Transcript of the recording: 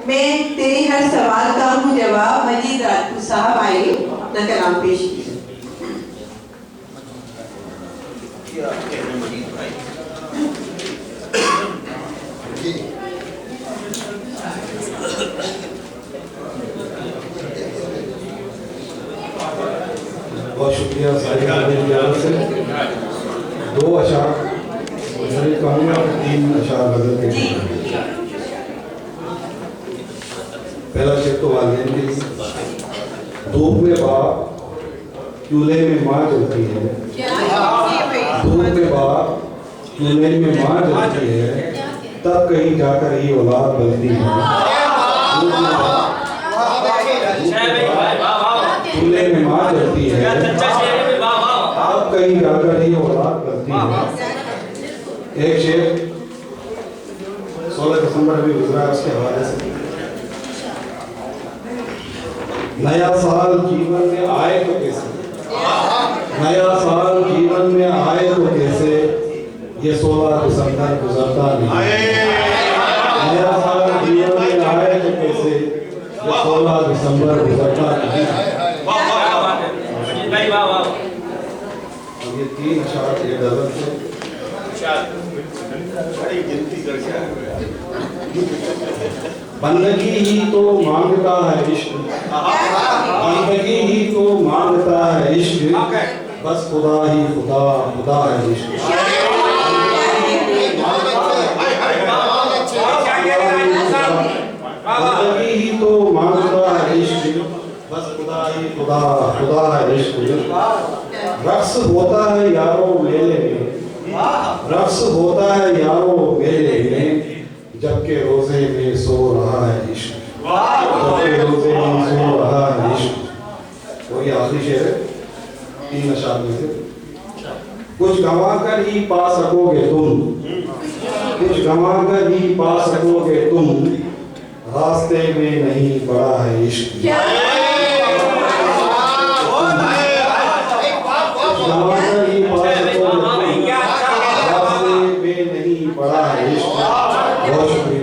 मैं तेरे हर सवाल का हूँ जवाब मजीद राजपूत साहब आए अपना कलाम पेश किया। बहुत शुक्रिया सारी से। दो अशार कहूँगा, 3 अशार गजल के लिए। पहला शेर तो वालिदैन के लिए। धूप में बाप चूल्हे में माँ जलती है, धूप में बाप चूल्हे में माँ जलती है, तब कहीं जाकर ही औलाद बनती है। चूल्हे में माँ जलती है, तब कहीं जाकर ही औलाद बनती है। एक शेर 16 दिसंबर भी गुजरा है, उसके हवाले से। नया साल जीवन में आए तो कैसे, नया साल जीवन में आए तो कैसे, ये 16 दिसंबर गुजरता नहीं। नया साल जीवन में आए तो कैसे, ये 16 दिसंबर गुजरता नहीं। ये 3 अशार ये गजल थे। बंदगी ही तो मांगता है इश्क, बंदगी ही तो मांगता है इश्क, बस खुदा ही खुदा, खुदा है इश्क। बंदगी ही तो मांगता है इश्क, बस खुदा ही खुदा, खुदा है इश्क। रक्स होता है यारों मेले में, रक्स होता है यारों मेले में, जबकि रोजे में सो रहा है इश्क, जबकि रोजे में सो रहा है इश्क। वही आखिरी शेर है 3 अशार में से। कुछ गंवा कर ही पा सकोगे तुम, कुछ गंवा कर ही पा सकोगे तुम, रास्ते में नहीं पड़ा है इश्क। गंवा कर ही पा सकोगे तुम, रास्ते में नहीं पड़ा है इश्क। बहुत शुक्रिया।